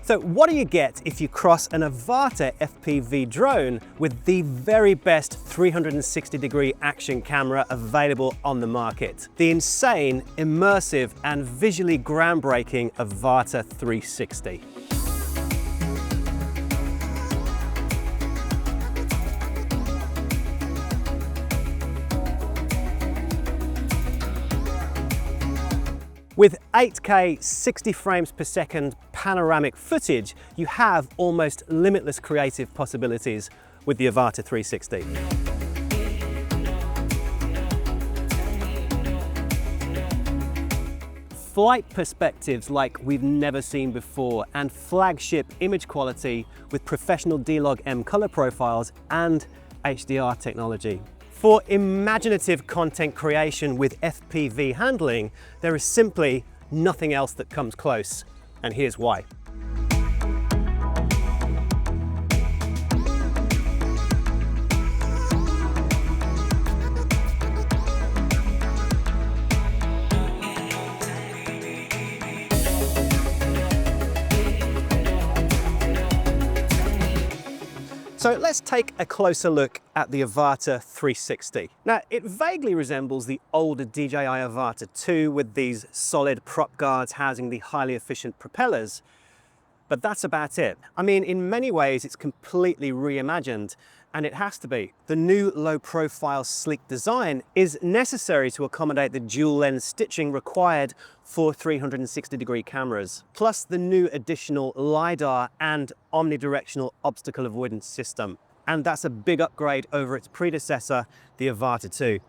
So what do you get if you cross an Avata FPV drone with the very best 360-degree action camera available on the market? The insane, immersive, and visually groundbreaking Avata 360. With 8K 60 frames per second panoramic footage, you have almost limitless creative possibilities with the Avata 360. Flight perspectives like we've never seen before, and flagship image quality with professional D-Log-M color profiles and HDR technology. For imaginative content creation with FPV handling, there is simply nothing else that comes close, and here's why. So let's take a closer look at the Avata 360. Now, it vaguely resembles the older DJI Avata 2 with these solid prop guards housing the highly efficient propellers, but that's about it. I mean, in many ways, it's completely reimagined, and it has to be. The new low-profile, sleek design is necessary to accommodate the dual-lens stitching required for 360-degree cameras, plus the new additional LiDAR and omnidirectional obstacle avoidance system. And that's a big upgrade over its predecessor, the Avata 2.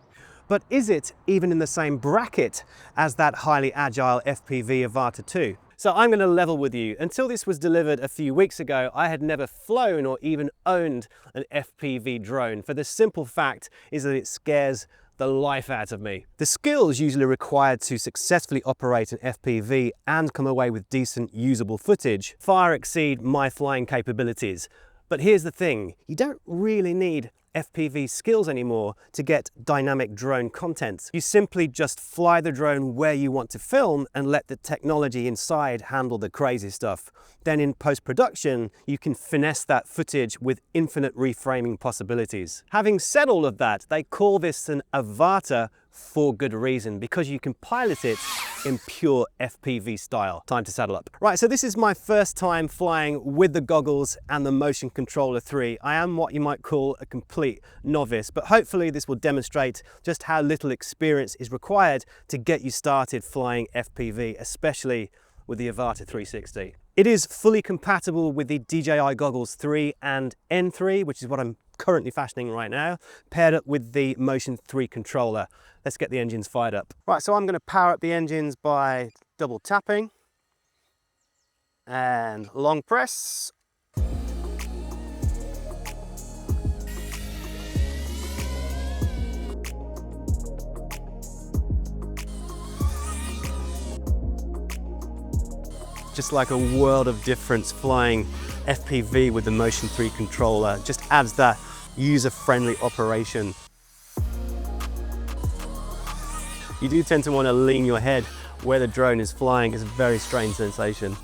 But is it even in the same bracket as that highly agile FPV Avata 2? So I'm going to level with you. Until this was delivered a few weeks ago, I had never flown or even owned an FPV drone, for the simple fact is that it scares the life out of me. The skills usually required to successfully operate an FPV and come away with decent usable footage far exceed my flying capabilities. But here's the thing, you don't really need FPV skills anymore to get dynamic drone content. You simply just fly the drone where you want to film and let the technology inside handle the crazy stuff. Then in post-production, you can finesse that footage with infinite reframing possibilities. Having said all of that, they call this an Avata for good reason, because you can pilot it in pure FPV style. Time to saddle up. Right, so this is my first time flying with the goggles and the Motion Controller 3. I am what you might call a complete novice, but hopefully this will demonstrate just how little experience is required to get you started flying FPV, especially with the Avata 360. It is fully compatible with the DJI Goggles 3 and N3, which is what I'm currently fashioning right now, paired up with the Motion 3 controller. Let's get the engines fired up. Right, so I'm going to power up the engines by double tapping and long press. Just like a world of difference flying FPV with the Motion 3 controller. Just adds that user-friendly operation. You do tend to want to lean your head where the drone is flying. It's a very strange sensation.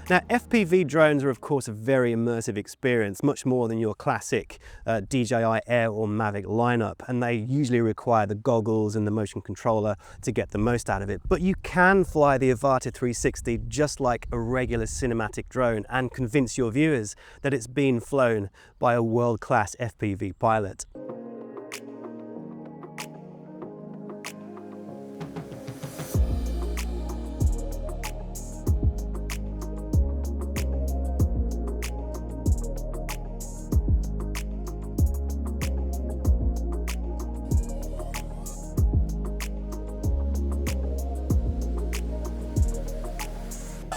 Now, FPV drones are of course a very immersive experience, much more than your classic DJI Air or Mavic lineup, and they usually require the goggles and the motion controller to get the most out of it. But you can fly the Avata 360 just like a regular cinematic drone and convince your viewers that it's been flown by a world-class FPV pilot.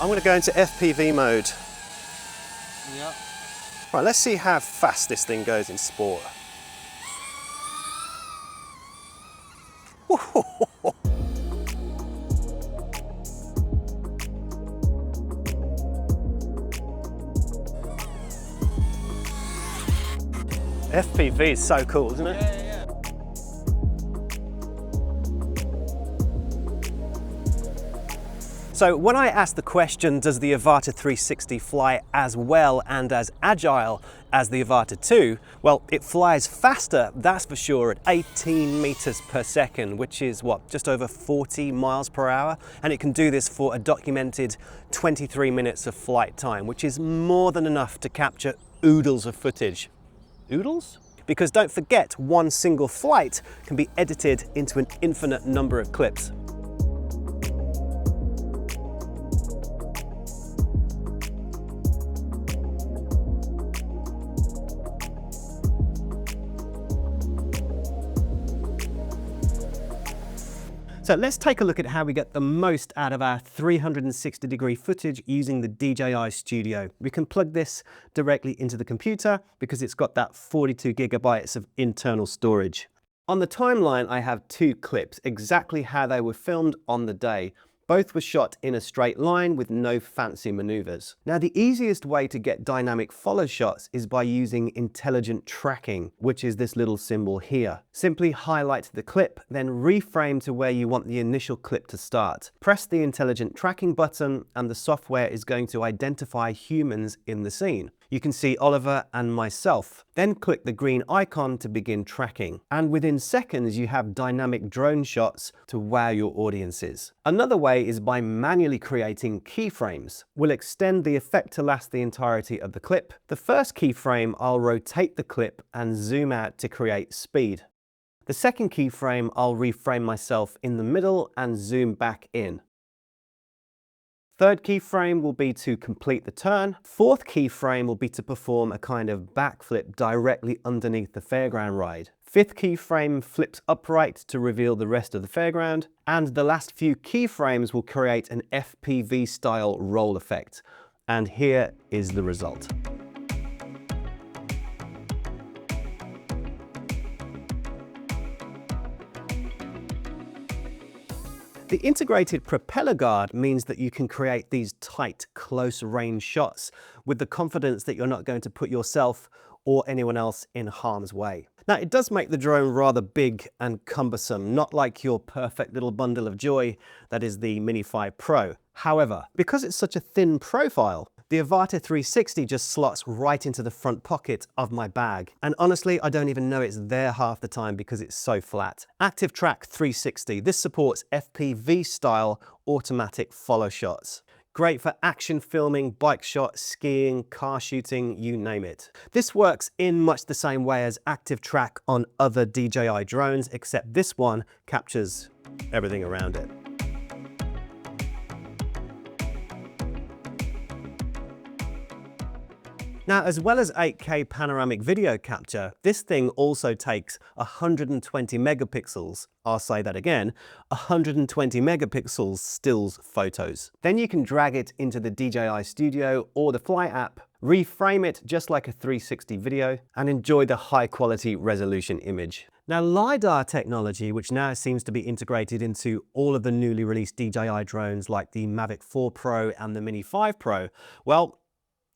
I'm going to go into FPV mode. Yeah. Right, let's see how fast this thing goes in sport. FPV is so cool, isn't it? So when I asked the question, does the Avata 360 fly as well and as agile as the Avata 2? Well, it flies faster, that's for sure, at 18 meters per second, which is what, just over 40 miles per hour? And it can do this for a documented 23 minutes of flight time, which is more than enough to capture oodles of footage. Oodles? Because don't forget, one single flight can be edited into an infinite number of clips. So let's take a look at how we get the most out of our 360-degree footage using the DJI Studio. We can plug this directly into the computer because it's got that 42 gigabytes of internal storage. On the timeline, I have two clips, exactly how they were filmed on the day. Both were shot in a straight line with no fancy maneuvers. Now, the easiest way to get dynamic follow shots is by using intelligent tracking, which is this little symbol here. Simply highlight the clip, then reframe to where you want the initial clip to start. Press the intelligent tracking button and the software is going to identify humans in the scene. You can see Oliver and myself. Then click the green icon to begin tracking. And within seconds, you have dynamic drone shots to wow your audiences. Another way is by manually creating keyframes. We'll extend the effect to last the entirety of the clip. The first keyframe, I'll rotate the clip and zoom out to create speed. The second keyframe, I'll reframe myself in the middle and zoom back in. Third keyframe will be to complete the turn. Fourth keyframe will be to perform a kind of backflip directly underneath the fairground ride. Fifth keyframe flips upright to reveal the rest of the fairground. And the last few keyframes will create an FPV style roll effect. And here is the result. The integrated propeller guard means that you can create these tight, close-range shots with the confidence that you're not going to put yourself or anyone else in harm's way. Now, it does make the drone rather big and cumbersome, not like your perfect little bundle of joy that is the Mini 5 Pro. However, because it's such a thin profile, the Avata 360 just slots right into the front pocket of my bag. And honestly, I don't even know it's there half the time because it's so flat. Active Track 360. This supports FPV style automatic follow shots. Great for action filming, bike shots, skiing, car shooting, you name it. This works in much the same way as Active Track on other DJI drones, except this one captures everything around it. Now, as well as 8K panoramic video capture, this thing also takes 120 megapixels, I'll say that again, 120 megapixels stills photos. Then you can drag it into the DJI Studio or the Fly app, reframe it just like a 360 video, and enjoy the high quality resolution image. Now, LiDAR technology, which now seems to be integrated into all of the newly released DJI drones like the Mavic 4 Pro and the Mini 5 Pro, well,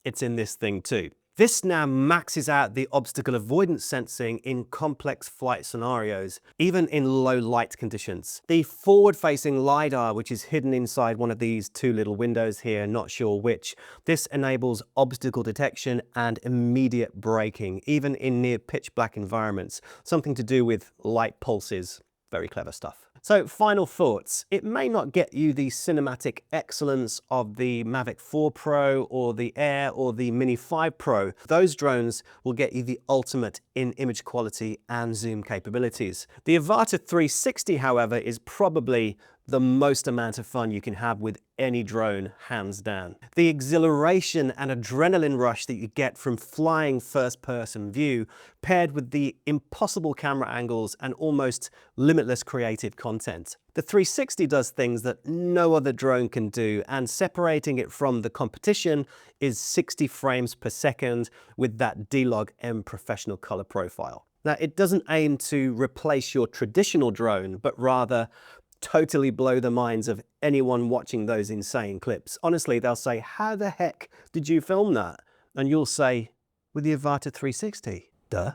it's in this thing too. This now maxes out the obstacle avoidance sensing in complex flight scenarios, even in low light conditions. The forward-facing LiDAR, which is hidden inside one of these two little windows here, not sure which, this enables obstacle detection and immediate braking, even in near pitch black environments, something to do with light pulses. Very clever stuff. So, final thoughts. It may not get you the cinematic excellence of the Mavic 4 Pro or the Air or the Mini 5 Pro. Those drones will get you the ultimate in image quality and zoom capabilities. The Avata 360, however, is probably the most amount of fun you can have with any drone, hands down. The exhilaration and adrenaline rush that you get from flying first-person view, paired with the impossible camera angles and almost limitless creative content. The 360 does things that no other drone can do, and separating it from the competition is 60 frames per second with that D-Log M professional color profile. Now, it doesn't aim to replace your traditional drone, but rather totally blow the minds of anyone watching those insane clips. Honestly, they'll say, how the heck did you film that? And you'll say, with the Avata 360. Duh.